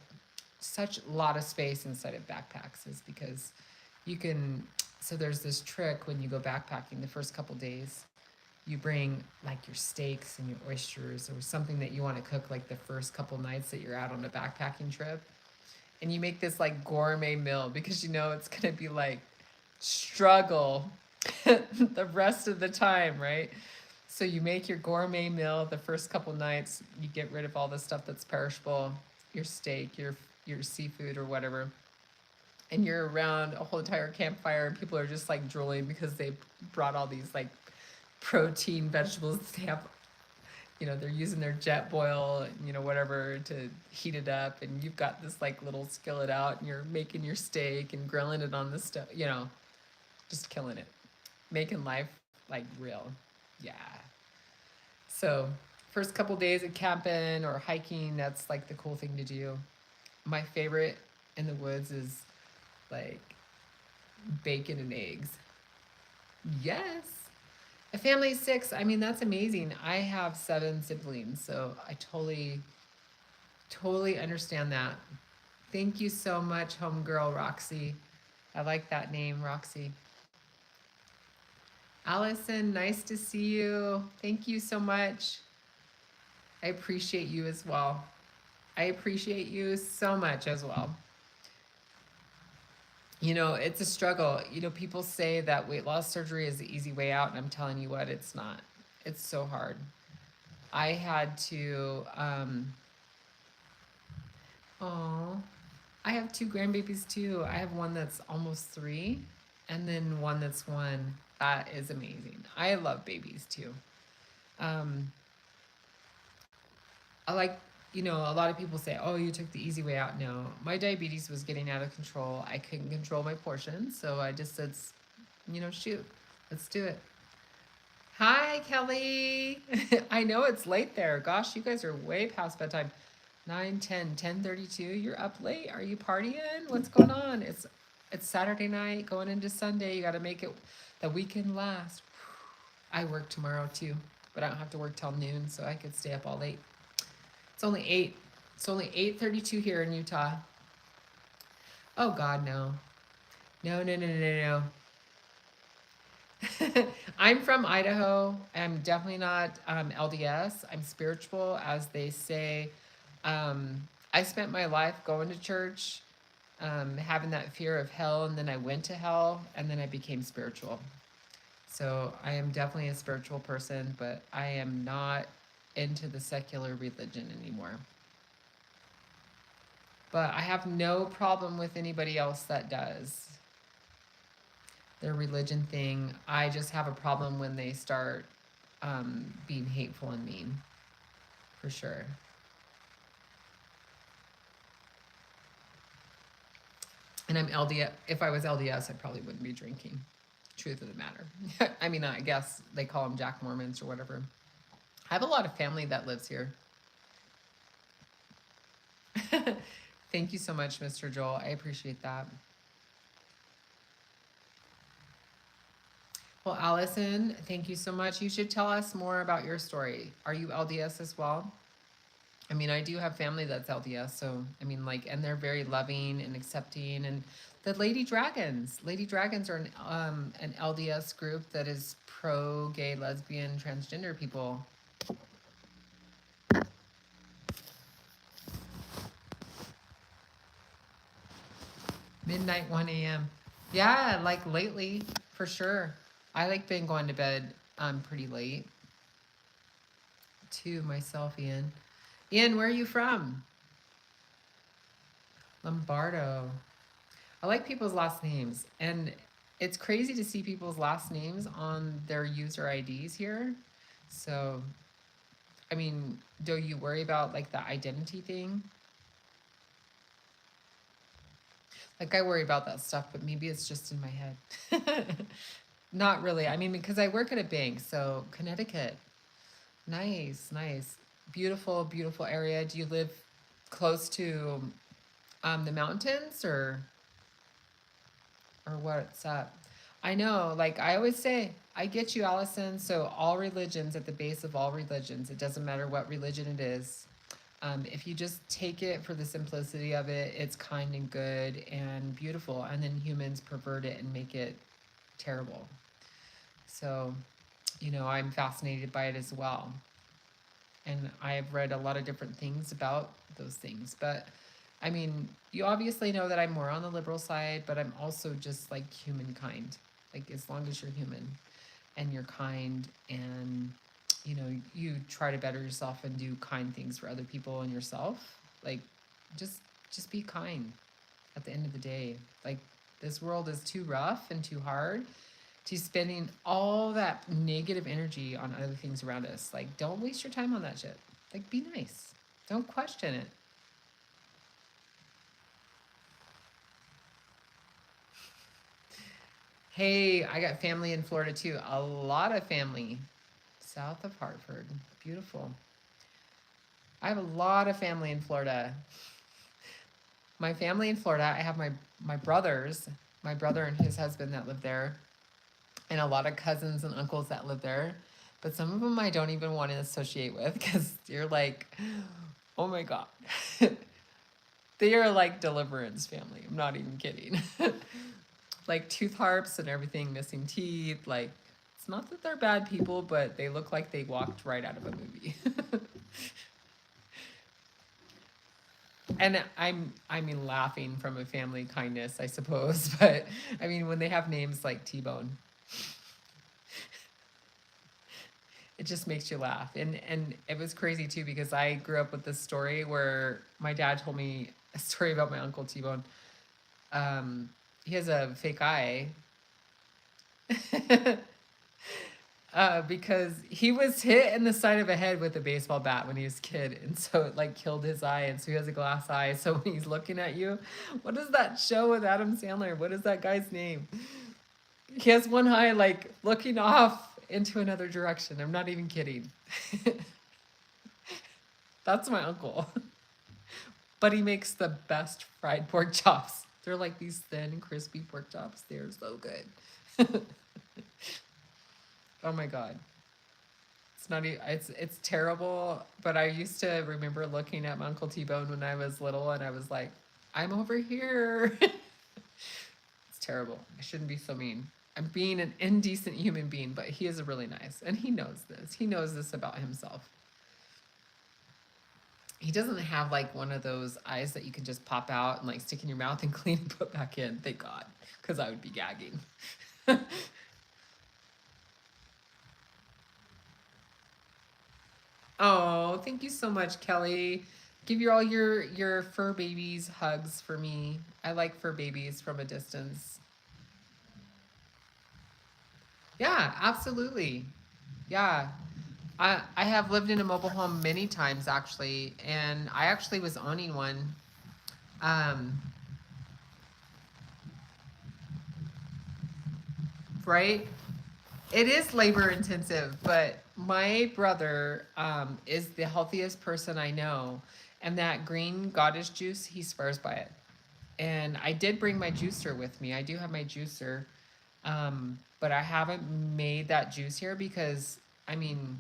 such a lot of space inside of backpacks is because you can. So there's this trick when you go backpacking the first couple days. You bring like your steaks and your oysters or something that you want to cook like the first couple nights that you're out on a backpacking trip. And you make this like gourmet meal because you know it's going to be like struggle the rest of the time, right? So you make your gourmet meal the first couple nights. You get rid of all the stuff that's perishable, your steak, your seafood or whatever, and you're around a whole entire campfire, and people are just like drooling because they brought all these like protein vegetables. They have, they're using their jet boil, whatever to heat it up, and you've got this like little skillet out, and you're making your steak and grilling it on the stove, just killing it, making life like real. Yeah. So, first couple days of camping or hiking, that's like the cool thing to do. My favorite in the woods is like bacon and eggs. Yes. A family of six, I mean, that's amazing. I have seven siblings, so I totally understand that. Thank you so much, homegirl Roxy. I like that name, Roxy. Allison, nice to see you. Thank you so much. I appreciate you as well. I appreciate you so much as well. It's a struggle. People say that weight loss surgery is the easy way out, and I'm telling you what, it's not. It's so hard. I had to, oh, I have two grandbabies too. I have one that's almost 3, and then one that's 1. That is amazing. I love babies too. Um, I like, a lot of people say, oh, you took the easy way out. No, my diabetes was getting out of control. I couldn't control my portions. So I just said, shoot, let's do it. Hi, Kelly. I know it's late there. Gosh, you guys are way past bedtime. 9, 10, 10:32. You're up late. Are you partying? What's going on? It's Saturday night going into Sunday. You got to make it the weekend last. I work tomorrow too, but I don't have to work till noon, so I could stay up all late. It's only 8. It's only 8:32 here in Utah. Oh God, no. No, no, no, no, no. I'm from Idaho. I'm definitely not LDS. I'm spiritual, as they say. I spent my life going to church, having that fear of hell, and then I went to hell, and then I became spiritual. So I am definitely a spiritual person, but I am not into the secular religion anymore. But I have no problem with anybody else that does their religion thing. I just have a problem when they start being hateful and mean, for sure. And I'm LDS. If I was LDS, I probably wouldn't be drinking. Truth of the matter. I mean, I guess they call them Jack Mormons or whatever. I have a lot of family that lives here. Thank you so much, Mr. Joel. I appreciate that. Well, Allison, thank you so much. You should tell us more about your story. Are you LDS as well? I mean, I do have family that's LDS, so I mean, like, and they're very loving and accepting. And the Lady Dragons are an LDS group that is pro gay, lesbian, transgender people. Midnight, 1 a.m. Yeah, like lately, for sure. I like been going to bed pretty late. To myself, Ian. Ian, where are you from? Lombardo. I like people's last names, and it's crazy to see people's last names on their user IDs here. So, I mean, do you worry about like the identity thing? Like, I worry about that stuff, but maybe it's just in my head. Not really. I mean, because I work at a bank, so Connecticut. Nice, nice. Beautiful, beautiful area. Do you live close to the mountains or what's up? I know, like I always say, I get you, Allison. So all religions, at the base of all religions, it doesn't matter what religion it is. If you just take it for the simplicity of it, it's kind and good and beautiful, and then humans pervert it and make it terrible. So, I'm fascinated by it as well. And I've read a lot of different things about those things. But I mean, you obviously know that I'm more on the liberal side, but I'm also just like humankind. Like, as long as you're human and you're kind and you try to better yourself and do kind things for other people and yourself, like, just just be kind at the end of the day. Like, this world is too rough and too hard to spending all that negative energy on other things around us. Like, don't waste your time on that shit. Like, be nice. Don't question it. Hey, I got family in Florida too. A lot of family south of Hartford. Beautiful. I have a lot of family in Florida. My family in Florida, I have my brothers, my brother and his husband that live there, and a lot of cousins and uncles that live there. But some of them I don't even want to associate with because you're like, oh my God. They are like Deliverance family. I'm not even kidding. Like tooth harps and everything, missing teeth. Like, it's not that they're bad people, but they look like they walked right out of a movie. And I mean laughing from a family kindness, I suppose, but I mean when they have names like T-Bone, it just makes you laugh. And it was crazy too because I grew up with this story where my dad told me a story about my uncle T-Bone. Um, he has a fake eye. Because he was hit in the side of the head with a baseball bat when he was a kid, and so it like killed his eye, and so he has a glass eye. So when he's looking at you, what is that show with Adam Sandler? What is that guy's name? He has one eye like looking off into another direction. I'm not even kidding. That's my uncle. But he makes the best fried pork chops. They're like these thin, crispy pork chops. They're so good. Oh my God. It's terrible, but I used to remember looking at my Uncle T-Bone when I was little and I was like, I'm over here. It's terrible. I shouldn't be so mean. I'm being an indecent human being, but he is really nice and he knows this. He knows this about himself. He doesn't have like one of those eyes that you can just pop out and like stick in your mouth and clean and put back in. Thank God, because I would be gagging. Oh, thank you so much, Kelly. Give all your fur babies hugs for me. I like fur babies from a distance. Yeah, absolutely. Yeah. I have lived in a mobile home many times actually, and I actually was owning one. Um, right? It is labor intensive, but my brother is the healthiest person I know, and that green goddess juice, he swears by it. And I did bring my juicer with me. I do have my juicer, but I haven't made that juice here because, I mean,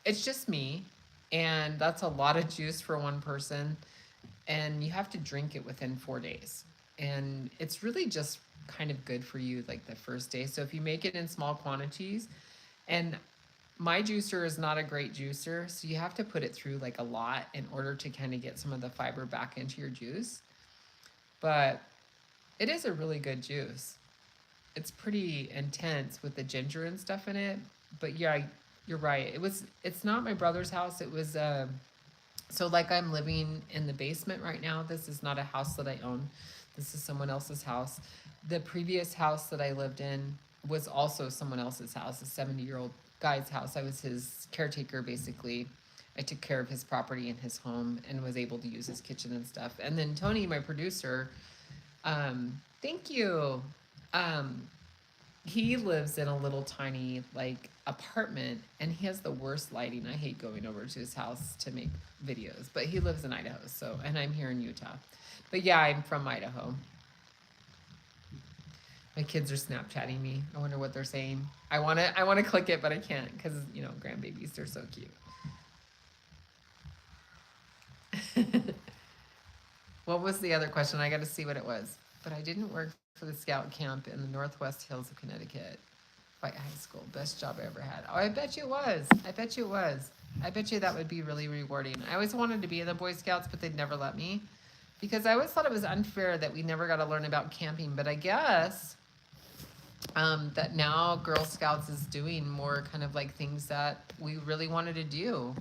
it's just me, and that's a lot of juice for one person, and you have to drink it within 4 days. And it's really just kind of good for you like the first day. So if you make it in small quantities, and my juicer is not a great juicer, so you have to put it through like a lot in order to kind of get some of the fiber back into your juice. But it is a really good juice. It's pretty intense with the ginger and stuff in it. But yeah, you're right. It's not my brother's house. It was so like I'm living in the basement right now. This is not a house that I own. This is someone else's house. The previous house that I lived in was also someone else's house, a 70-year-old guy's house. I was his caretaker basically. I took care of his property and his home and was able to use his kitchen and stuff. And then Tony, my producer, thank you. Um, he lives in a little tiny like apartment and he has the worst lighting. I hate going over to his house to make videos, but he lives in Idaho, so, and I'm here in Utah. But yeah, I'm from Idaho. My kids are Snapchatting me. I wonder what they're saying. I wanna click it, but I can't because grandbabies, they're so cute. What was the other question? I got to see what it was. But I didn't work for the scout camp in the Northwest Hills of Connecticut. Fight high school, best job I ever had. Oh, I bet you it was. I bet you it was. I bet you that would be really rewarding. I always wanted to be in the Boy Scouts, but they'd never let me because I always thought it was unfair that we never got to learn about camping. But I guess that now Girl Scouts is doing more kind of like things that we really wanted to do.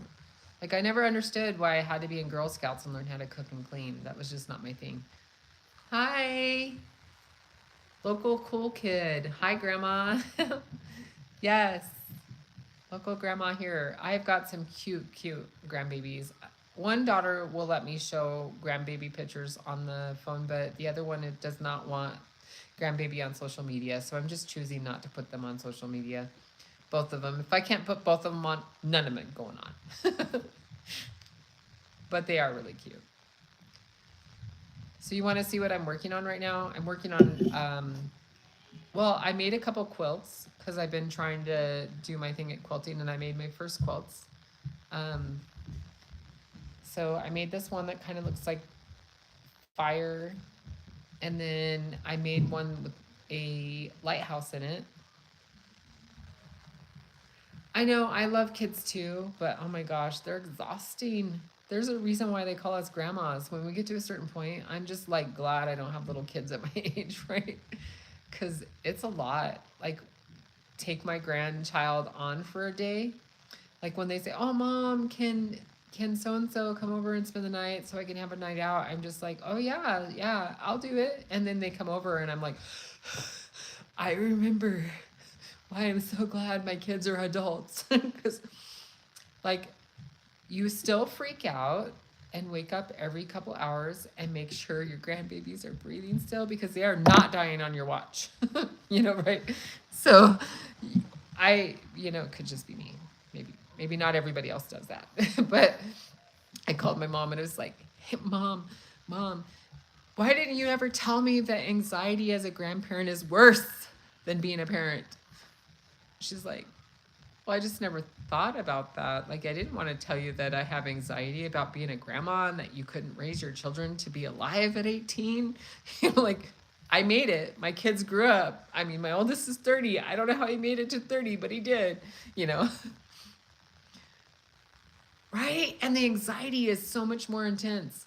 Like I never understood why I had to be in Girl Scouts and learn how to cook and clean. That was just not my thing. Hi, local cool kid. Hi, Grandma. Yes, local grandma here. I've got some cute grandbabies. One daughter will let me show grandbaby pictures on the phone, but the other one it does not want grandbaby on social media. So I'm just choosing not to put them on social media. Both of them. If I can't put both of them on, none of it going on. But they are really cute. So you want to see what I'm working on right now? I'm working on, well, I made a couple quilts because I've been trying to do my thing at quilting, and I made my first quilts. Um, so I made this one that kind of looks like fire, and then I made one with a lighthouse in it. I know I love kids too, but oh my gosh, they're exhausting. There's a reason why they call us grandmas. When we get to a certain point, I'm just like glad I don't have little kids at my age, right? Because it's a lot. Like, take my grandchild on for a day. Like when they say, "Oh, mom, can so and so come over and spend the night so I can have a night out?" I'm just like, "Oh yeah, yeah, I'll do it." And then they come over, and I'm like, I remember why I'm so glad my kids are adults because like you still freak out and wake up every couple hours and make sure your grandbabies are breathing still because they are not dying on your watch. Right? So it could just be me. Maybe not everybody else does that. But I called my mom and it was like, "Hey, mom, why didn't you ever tell me that anxiety as a grandparent is worse than being a parent?" She's like, "Well, I just never thought about that. Like, I didn't want to tell you that I have anxiety about being a grandma and that you couldn't raise your children to be alive at 18." Like, I made it. My kids grew up. I mean, my oldest is 30. I don't know how he made it to 30, but he did, you know? Right? And the anxiety is so much more intense.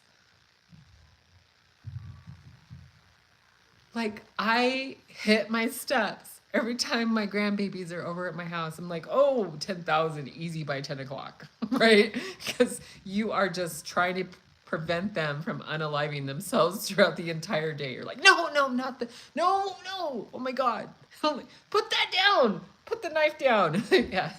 Like, I hit my steps every time my grandbabies are over at my house. I'm like, oh, 10,000 easy by 10 o'clock, right? Because you are just trying to prevent them from unaliving themselves throughout the entire day. You're like, no, not the, no, oh my God. Put that down, put the knife down. Yeah.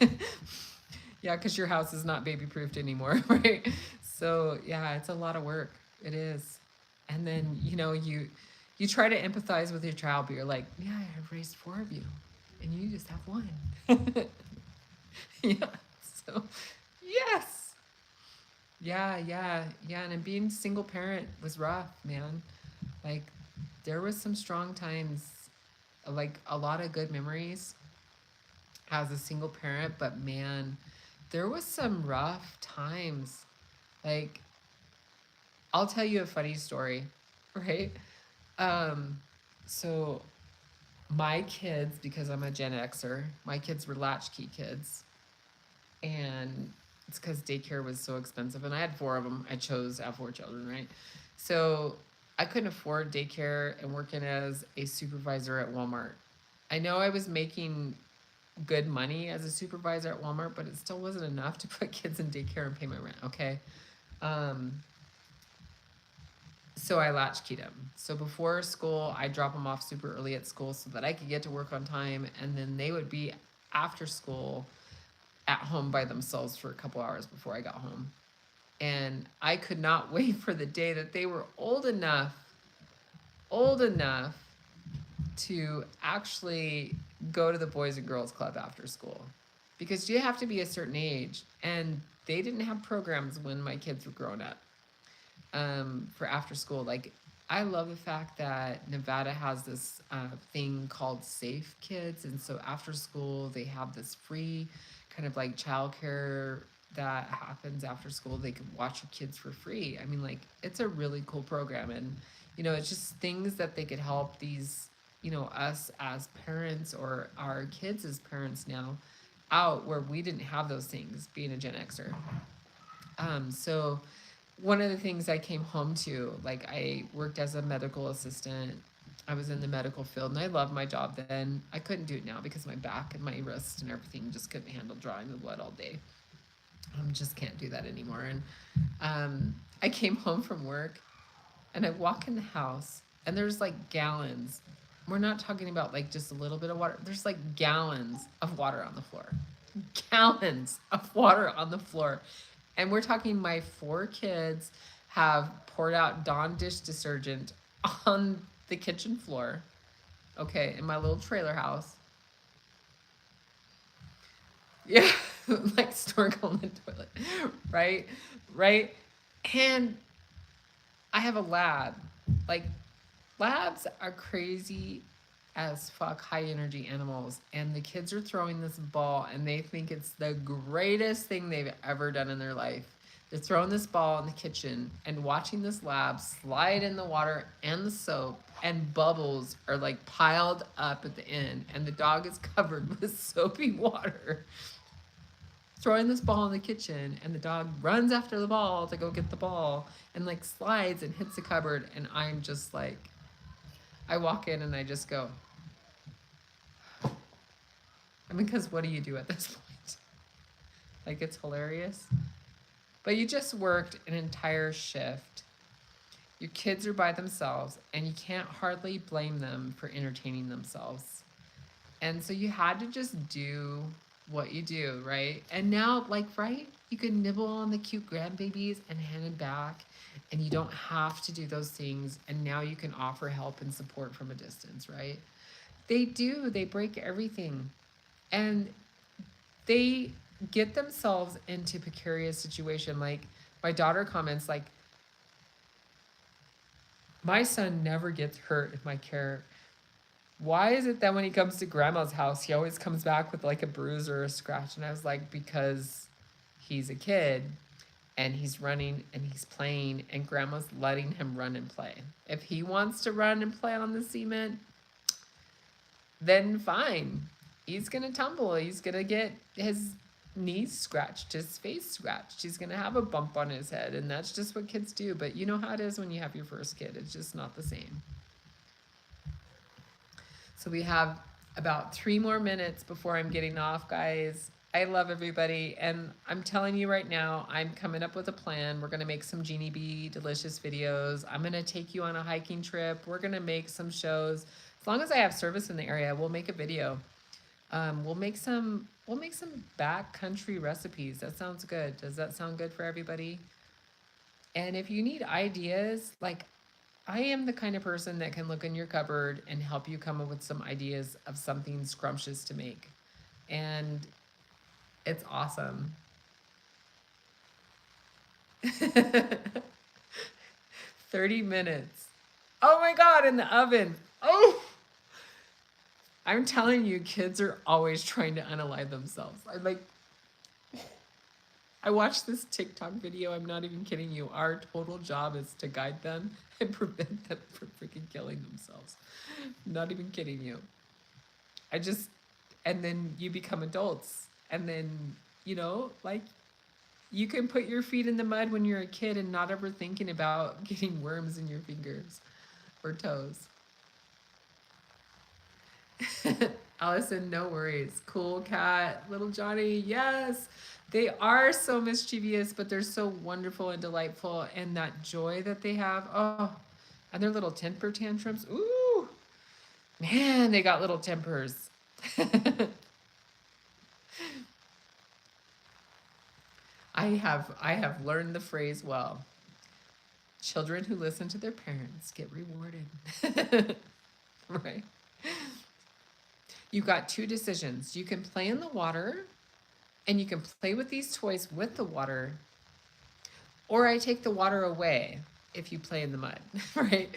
Yeah, because your house is not baby proofed anymore, right? So, yeah, it's a lot of work. It is. And then, you try to empathize with your child, but you're like, yeah, I've raised 4 of you, and you just have one. Yeah. So, yes. Yeah. And then being single parent was rough, man. Like, there was some strong times, like a lot of good memories as a single parent, but man, there was some rough times. Like, I'll tell you a funny story, right? Um, so my kids, because I'm a Gen Xer, my kids were latchkey kids. And it's because daycare was so expensive. And I had 4 of them. I chose to have 4 children, right? So I couldn't afford daycare and working as a supervisor at Walmart. I know I was making good money as a supervisor at Walmart, but it still wasn't enough to put kids in daycare and pay my rent, okay? Um, so I latchkeyed them. So before school, I drop them off super early at school so that I could get to work on time, and then they would be after school at home by themselves for a couple hours before I got home. And I could not wait for the day that they were old enough to actually go to the Boys and Girls Club after school. Because you have to be a certain age. And they didn't have programs when my kids were growing up for after school. Like, I love the fact that Nevada has this thing called Safe Kids, and so after school they have this free kind of like childcare that happens after school. They can watch your kids for free. I mean, like it's a really cool program, and it's just things that they could help these, us as parents or our kids as parents now out where we didn't have those things being a Gen Xer. So one of the things I came home to, like I worked as a medical assistant. I was in the medical field and I loved my job then. I couldn't do it now because my back and my wrist and everything just couldn't handle drawing the blood all day. Just can't do that anymore. And I came home from work and I walk in the house and there's like gallons. We're not talking about like just a little bit of water. There's like gallons of water on the floor. Gallons of water on the floor. And we're talking my 4 kids have poured out Dawn dish detergent on the kitchen floor, okay, in my little trailer house. Yeah, like snorkel in the toilet, right? Right? And I have a lab. Like, labs are crazy as fuck high energy animals. And the kids are throwing this ball and they think it's the greatest thing they've ever done in their life. They're throwing this ball in the kitchen and watching this lab slide in the water and the soap, and bubbles are like piled up at the end, and the dog is covered with soapy water. Throwing this ball in the kitchen, and the dog runs after the ball to go get the ball and like slides and hits the cupboard. And I'm just like, I walk in and I just go, I mean, because what do you do at this point? Like, it's hilarious. But you just worked an entire shift. Your kids are by themselves, and you can't hardly blame them for entertaining themselves. And so you had to just do what you do, right? And now, like, right? You can nibble on the cute grandbabies and hand it back, and you don't have to do those things. And now you can offer help and support from a distance, right? They do. They break everything. And they get themselves into precarious situation. Like my daughter comments, like, my son never gets hurt in my care. Why is it that when he comes to grandma's house, he always comes back with like a bruise or a scratch? And I was like, because he's a kid and he's running and he's playing, and grandma's letting him run and play. If he wants to run and play on the cement, then fine. He's going to tumble. He's going to get his knees scratched, his face scratched. He's going to have a bump on his head. And that's just what kids do. But you know how it is when you have your first kid. It's just not the same. So we have about 3 more minutes before I'm getting off, guys. I love everybody. And I'm telling you right now, I'm coming up with a plan. We're going to make some Jeannie B delicious videos. I'm going to take you on a hiking trip. We're going to make some shows. As long as I have service in the area, we'll make a video. We'll make some backcountry recipes. That sounds good. Does that sound good for everybody? And if you need ideas, like, I am the kind of person that can look in your cupboard and help you come up with some ideas of something scrumptious to make. And it's awesome. 30 minutes. Oh my God, in the oven. Oh, I'm telling you, kids are always trying to unalive themselves. I watched this TikTok video. I'm not even kidding you. Our total job is to guide them and prevent them from freaking killing themselves. Not even kidding you. And then you become adults. And then, like, you can put your feet in the mud when you're a kid and not ever thinking about getting worms in your fingers or toes. Allison, no worries. Cool cat, little Johnny, yes. They are so mischievous, but they're so wonderful and delightful, and that joy that they have. Oh, and their little temper tantrums. Ooh, man, they got little tempers. I have learned the phrase well. Children who listen to their parents get rewarded. Right? You've got 2 decisions. You can play in the water, and you can play with these toys with the water, or I take the water away. if you play in the mud, right?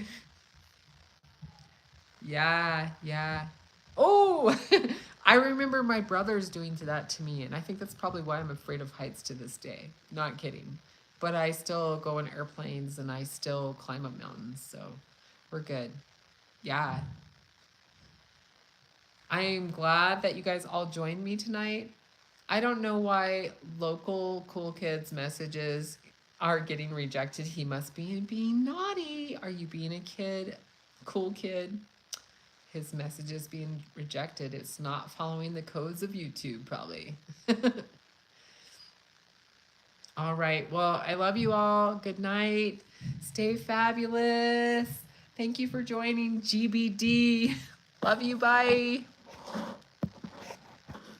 Yeah, yeah. Oh, I remember my brothers doing to that to me, and I think that's probably why I'm afraid of heights to this day. Not kidding. But I still go in airplanes and I still climb up mountains, so we're good. Yeah. I am glad that you guys all joined me tonight. I don't know why local cool kids messages are getting rejected. He must be being naughty. Are you being a kid? Cool kid? His message is being rejected. It's not following the codes of YouTube, probably. All right. Well, I love you all. Good night. Stay fabulous. Thank you for joining GBD. Love you. Bye.